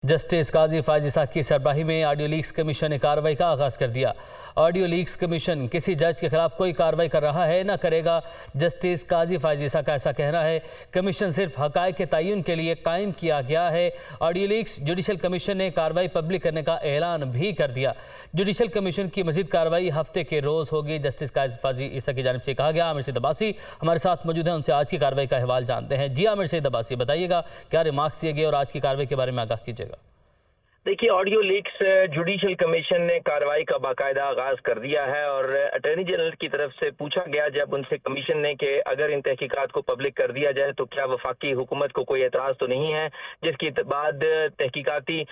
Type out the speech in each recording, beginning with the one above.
Justice काजी फायज Isaac की सरबराही में audio leaks commission ने कार्रवाई का आगाज कर दिया। ऑडियो लीक्स कमीशन किसी जज के खिलाफ कोई कार्रवाई कर रहा है न करेगा। जस्टिस काजी फायज इसाक का ऐसा कहना है। कमीशन सिर्फ हकायक के तयन के लिए कायम किया गया है। ऑडियो लीक्स जुडिशल कमीशन ने कार्रवाई पब्लिक करने का ऐलान भी कर दिया। जुडिशल कमीशन की मजीद कार्रवाई हफ्ते के रोज होगी। जस्टिस काजी फायज इसाक की जानिब से कहा गया। आमिर सईद अब्बासी हमारे साथ मौजूद हैं, उनसे आज की कार्रवाई का अहवाल जानते हैं। जी आमिर सईद अब्बासी, बताइएगा क्या रिमार्क्स दिए गए और आज की कार्रवाई के बारे में आगाह कीजिएगा। देखिए, ऑडियो लीक्स जुडिशल कमीशन ने कार्रवाई का बाकायदा आगाज कर दिया है और अटॉर्नी जनरल की तरफ से पूछा गया जब उनसे कमीशन ने कि अगर इन तहकीकात को पब्लिक कर दिया जाए तो क्या वफाकी हुकूमत को कोई एतराज़ तो नहीं है, जिसके बाद तहकीकाती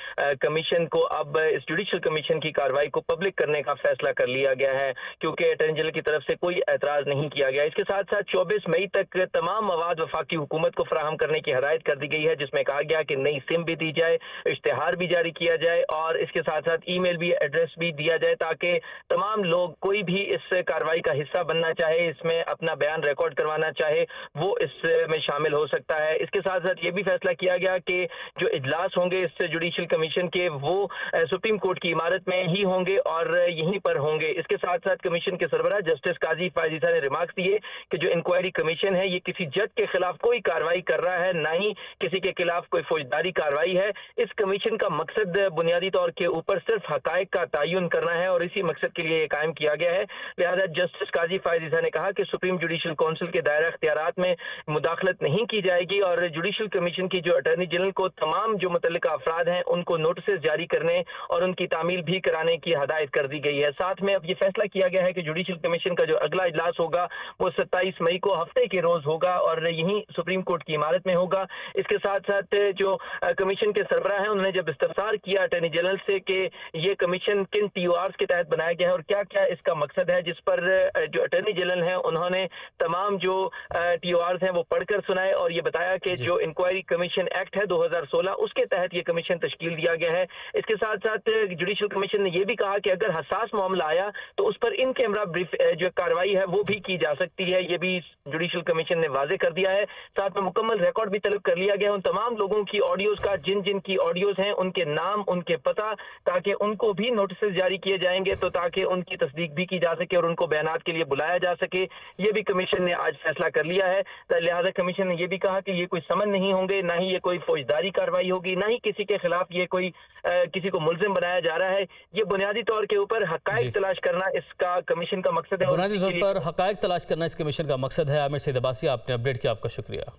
कमीशन को अब इस जुडिशल कमीशन की कार्रवाई को पब्लिक करने का फैसला कर लिया गया है, क्योंकि अटॉर्नी जनरल की तरफ से कोई एतराज़ नहीं किया गया। इसके साथ साथ 24 मई तक तमाम मवाद वफाकी हुकूमत को फराहम करने की हदायत कर दी गई है, जिसमें कहा गया कि नई सिम भी दी जाए, इश्तिहार भी जारी किया जाए और इसके साथ साथ ईमेल भी एड्रेस भी दिया जाए, ताकि तमाम लोग कोई भी इस कार्रवाई का हिस्सा बनना चाहे, इसमें अपना बयान रिकॉर्ड करवाना चाहे, वो इसमें शामिल हो सकता है। इसके साथ साथ ये भी फैसला किया गया कि जो इजलास होंगे इस जुडिशल कमीशन के वो सुप्रीम कोर्ट की इमारत में ही होंगे और यहीं पर होंगे। इसके साथ साथ कमीशन के सरबराह जस्टिस काजी फायज इसाक ने रिमार्क्स दिए कि जो इंक्वायरी कमीशन है ये किसी जज के खिलाफ कोई कार्रवाई कर रहा है, ना ही किसी के खिलाफ कोई फौजदारी कार्रवाई है। इस कमीशन का मकसद बुनियादी तौर के ऊपर सिर्फ हकायक का तयन करना है और इसी मकसद के लिए कायम किया गया है। लिहाजा जस्टिस काजी फायज इसाक ने कहा कि सुप्रीम जुडिशल काउंसिल के दायरा इख्तियारात में मुदाखलत नहीं की जाएगी और जुडिशल कमीशन की जो अटॉर्नी जनरल को तमाम जो मुतल्लिका अफराद हैं उनको नोटिस जारी करने और उनकी तामील भी कराने की हदायत कर दी गई है। साथ में अब ये फैसला किया गया है कि जुडिशल कमीशन का जो अगला इजलास होगा वो 27 मई को हफ्ते के रोज होगा और यहीं सुप्रीम कोर्ट की इमारत में होगा। इसके साथ साथ जो कमीशन के सरबराह हैं उन्होंने जब इस्तफसार किया अटॉर्नी जनरल से कि ये कमीशन किन टीओआर्स के तहत बनाया गया है और क्या क्या इसका मकसद है, जिस पर जो अटॉर्नी जनरल हैं उन्होंने तमाम जो टीओआर्स हैं वो पढ़कर सुनाए और ये बताया कि जो इंक्वायरी कमीशन एक्ट है 2016 उसके तहत ये कमीशन तश्कील दिया गया है। इसके साथ साथ जुडिशल कमीशन ने यह भी कहा कि अगर हसास मामला आया तो उस पर इन कैमरा ब्रीफ जो कार्रवाई है वो भी की जा सकती है, ये भी जुडिशल कमीशन ने वाजे कर दिया है। साथ में मुकम्मल रिकॉर्ड भी तलब कर लिया गया उन तमाम लोगों की ऑडियोज का जिन जिन की ऑडियोज हैं, उनके नाम, उनके पता, ताकि उनको भी नोटिस जारी किए जाएंगे तो ताकि उनकी तस्दीक भी की जा सके और उनको बयानात के लिए बुलाया जा सके। ये भी कमीशन ने आज फैसला कर लिया है। लिहाजा कमीशन ने यह भी कहा कि ये कोई समन नहीं होंगे, ना ही ये कोई फौजदारी कार्रवाई होगी, ना ही किसी के खिलाफ ये कोई किसी को मुलजिम बनाया जा रहा है। ये बुनियादी तौर के ऊपर हकायक तलाश करना इसका कमीशन का मकसद है। बुनियादी तौर पर हकायक तलाश करना इस कमीशन का मकसद है। आमिर सईद अब्बासी, आपने अपडेट किया, आपका शुक्रिया।